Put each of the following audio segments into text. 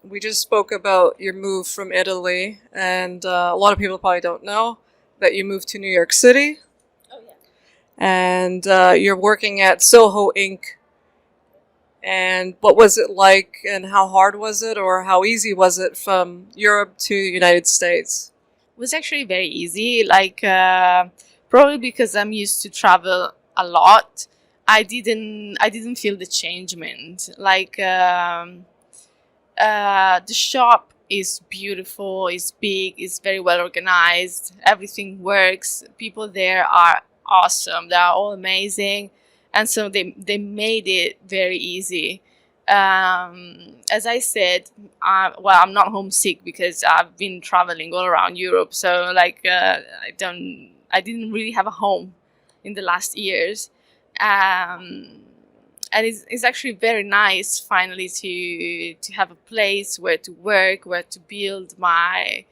We just spoke about your move from Italy, and a lot of people probably don't know that you moved to New York City, Oh yeah. and you're working at SOHO Ink. And what was it like, and how hard was it, or how easy was it from Europe to United States? It was actually very easy. Probably because I'm used to travel a lot. I didn't feel the changement. The shop is beautiful, it's big, it's very well organized, everything works. People there are awesome, they are all amazing, and so they made it very easy. As I said, well, I'm not homesick because I've been traveling all around Europe, so I didn't really have a home in the last years. Um, and it's actually very nice finally to have a place where to work, where to build my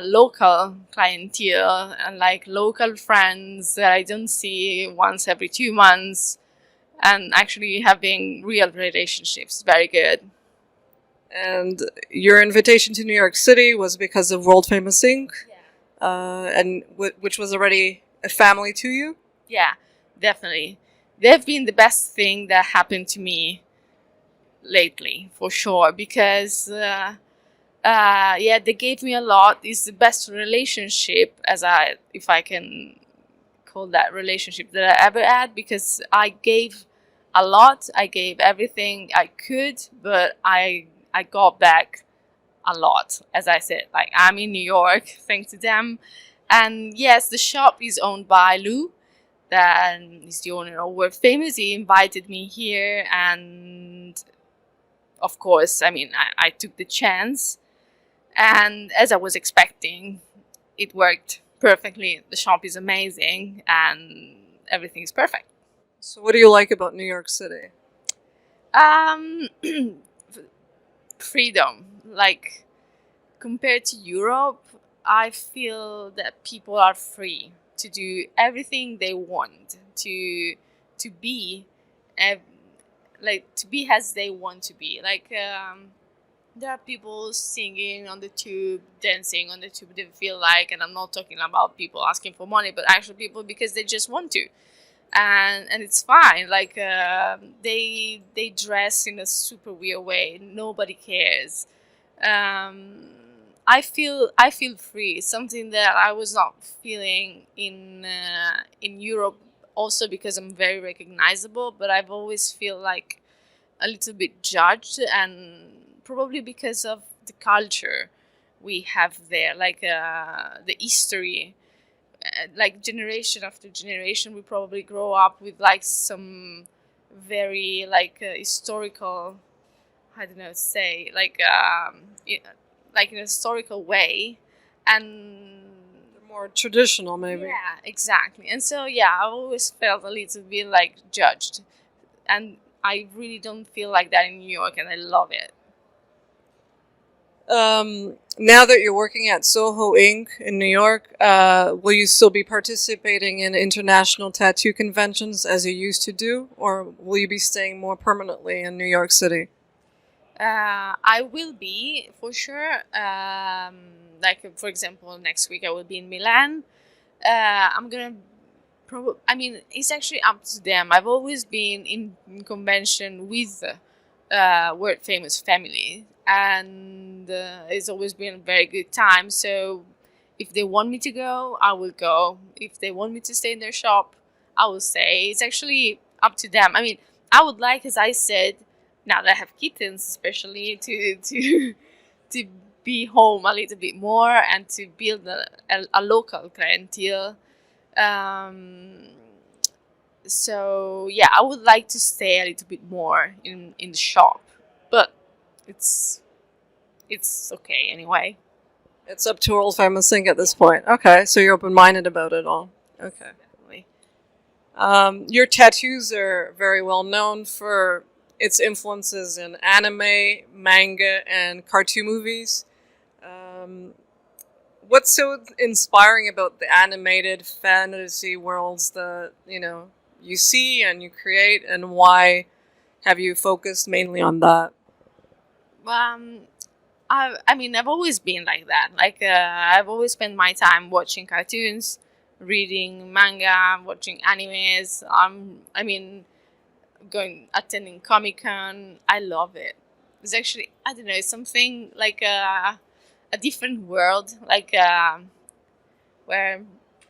local clientele and like local friends that I don't see once every 2 months, and actually having real relationships. Very good. And your invitation to New York City was because of world famous ink, which was already a family to you. Yeah, definitely. They've been the best thing that happened to me lately, for sure, because yeah, they gave me a lot. It's the best relationship, if I can call that relationship, that I ever had, because I gave a lot. I gave everything I could, but I got back a lot. As I said, like, I'm in New York thanks to them. And yes, the shop is owned by Lou, that is the owner of World Famous. He invited me here, and of course, I mean, I took the chance. And as I was expecting, it worked perfectly. The shop is amazing, and everything is perfect. So, what do you like about New York City? Um, Freedom. Like, compared to Europe, I feel that people are free to do everything they want, to be ev- to be as they want to be. There are people singing on the tube, dancing on the tube, they feel like, and I'm not talking about people asking for money, but actual people because they just want to, and it's fine. They dress in a super weird way, nobody cares. um, I feel free, something that I was not feeling in Europe, also because I'm very recognizable, but I've always feel like a little bit judged, and probably because of the culture we have there, the history. Like, generation after generation, we probably grow up with like some very historical, I don't know, say like in a historical way, and More traditional, maybe. yeah, exactly. And so yeah, I always felt a little bit like judged, and I really don't feel like that in New York, and I love it. Now that you're working at Soho Ink in New York, will you still be participating in international tattoo conventions as you used to do, or will you be staying more permanently in New York City? I will be for sure. For example, next week I will be in Milan. I'm gonna I mean, it's actually up to them. I've always been in convention with world famous family, and it's always been a very good time. So if they want me to go, I will go. If they want me to stay in their shop, I will stay. It's actually up to them. I mean, I would like, as I said, now that I have kittens, especially to to be home a little bit more and to build a local clientele. Um, so yeah, I would like to stay a little bit more in the shop, but it's it's okay anyway. It's up to World Famous Ink at this point. Okay, so you're open minded about it all. Okay. Definitely. Your tattoos are very well known for its influences in anime, manga, and cartoon movies. Um, what's so inspiring about the animated fantasy worlds that you see and you create, and why have you focused mainly on that? Um, I mean, I've always been like that. Like, I've always spent my time watching cartoons, reading manga, watching animes. I mean, attending Comic Con. I love it. It's actually, I don't know, it's something like a different world, like where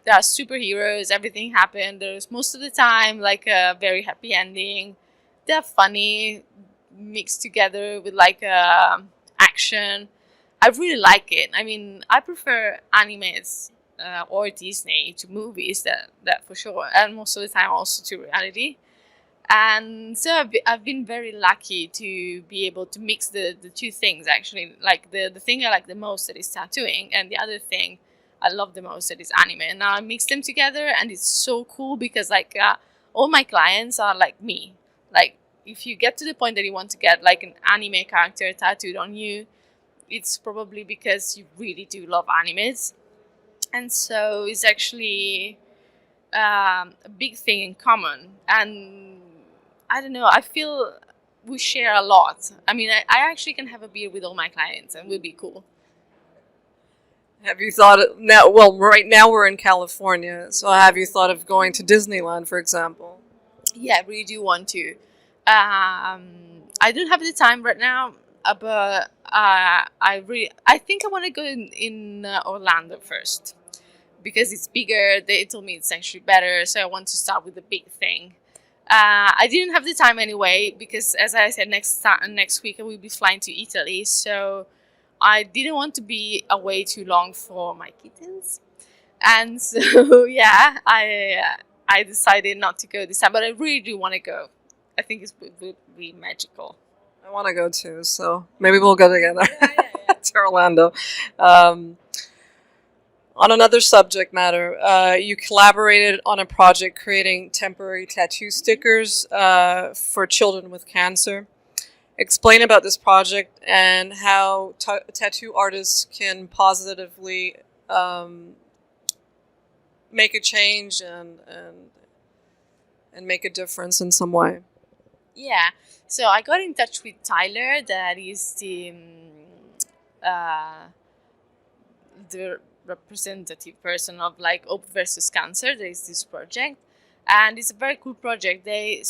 there are superheroes. Everything happened. There's most of the time like a very happy ending. They're funny, mixed together with like action. I really like it. I mean, I prefer animes or Disney to movies, that for sure, and most of the time also to reality. And so I've been very lucky to be able to mix the two things, actually. Like the thing I like the most, that is tattooing, and the other thing I love the most, that is anime. And now I mix them together, and it's so cool because like all my clients are like me. Like, if you get to the point that you want to get like an anime character tattooed on you, it's probably because you really do love animes. And so it's actually a big thing in common. And I don't know, I feel we share a lot. I mean, I actually can have a beer with all my clients and we'll be cool. Have you thought of now? Well, right now we're in California, so have you thought of going to Disneyland, for example? Yeah, I really do want to. I don't have the time right now, but I think I want to go in Orlando first because it's bigger. They told me it's actually better, so I want to start with the big thing. I didn't have the time anyway because, as I said, next week I will be flying to Italy, so I didn't want to be away too long for my kittens, and so yeah, I decided not to go this time, but I really do want to go. I think it would be magical. I want to go too, so maybe we'll go together Yeah. to Orlando. On another subject matter, you collaborated on a project creating temporary tattoo stickers for children with cancer. Explain about this project and how tattoo artists can positively make a change and make a difference in some way. Yeah, so I got in touch with Tyler, that is the representative person of like Hope versus Cancer. There is this project, and it's a very cool project. They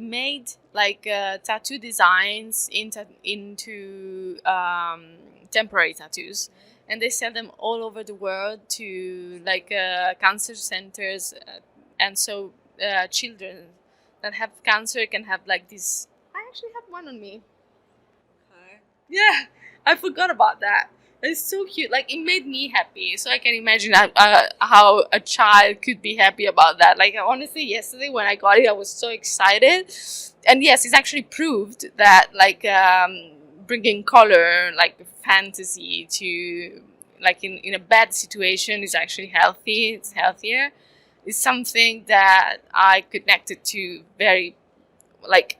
made like tattoo designs into temporary tattoos, and they sell them all over the world to like cancer centers, and so children that have cancer can have like this. I actually have one on me. Okay. Yeah, I forgot about that. It's so cute. Like, it made me happy. So I can imagine how a child could be happy about that. Like, honestly, yesterday when I got it, I was so excited. And yes, it's actually proved that like bringing color, like fantasy, to like in a bad situation is actually healthy. It's healthier. It's something that I connected to very, like,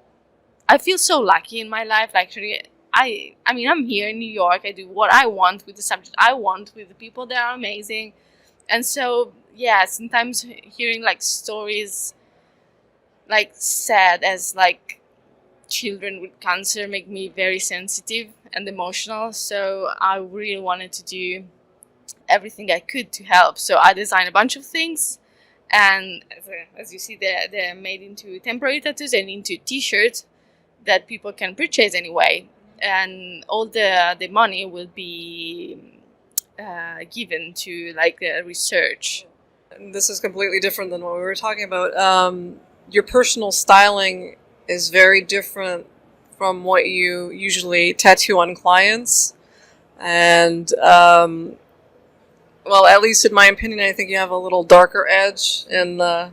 I feel so lucky in my life. Actually, I mean, I'm here in New York. I do what I want with the subject I want with the people that are amazing. And so, yeah, sometimes hearing like stories like sad as like children with cancer make me very sensitive and emotional. So I really wanted to do everything I could to help. So I designed a bunch of things. And as you see, they're made into temporary tattoos and into t-shirts that people can purchase anyway. And all the money will be given to like research. And this is completely different than what we were talking about. Your personal styling is very different from what you usually tattoo on clients. And well, at least in my opinion, I think you have a little darker edge in the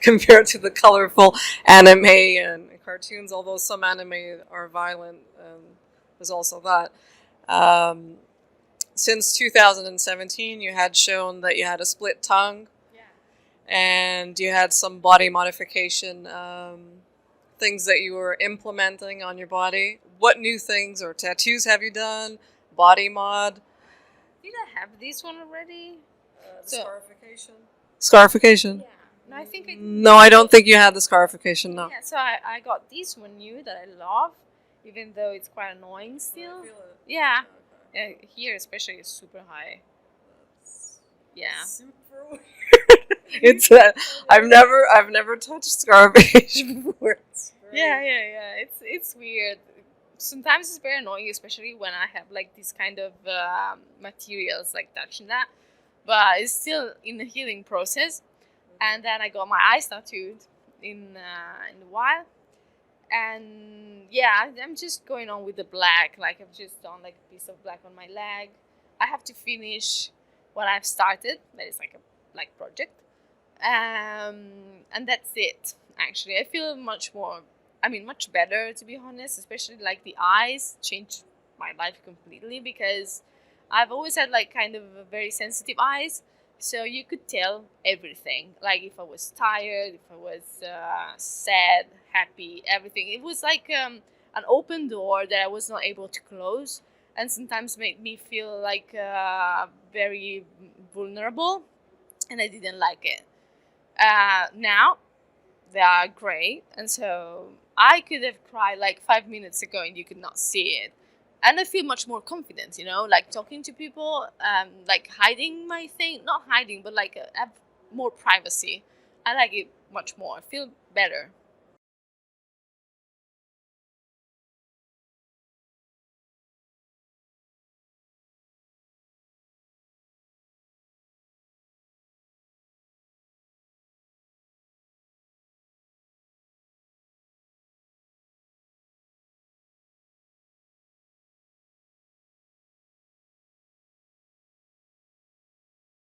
compared to the colorful anime and cartoons. Although some anime are violent, there's also that. Since 2017, you had shown that you had a split tongue, Yeah. and you had some body modification things that you were implementing on your body. What new things or tattoos have you done? Body mod. Did I have this one already? Scarification. Scarification. Yeah. No, I think No, I don't think you had the scarification. No. Yeah, so I got this one new that I love. even though it's quite annoying still. I feel it. Yeah. Okay. Here especially is super high. That's Yeah. super weird. It's I've never touched scarification before. It's Yeah. It's weird. Sometimes it's very annoying, especially when I have like this kind of materials like touching that. But it's still in the healing process. And then I got my eyes tattooed in a while. And yeah, I'm just going on with the black. Like I've just done like a piece of black on my leg. I have to finish what I've started. That is like a black project. And that's it. Actually, I feel much better, to be honest. Especially like the eyes changed my life completely, because I've always had like kind of a very sensitive eyes, so you could tell everything. Like if I was tired, if I was sad, happy, everything. It was like an open door that I was not able to close, and sometimes made me feel like very vulnerable, and I didn't like it. Now they are great, and so I could have cried like 5 minutes ago and you could not see it. And I feel much more confident, like talking to people, like hiding my thing, not hiding, but like have more privacy. I like it much more. I feel better.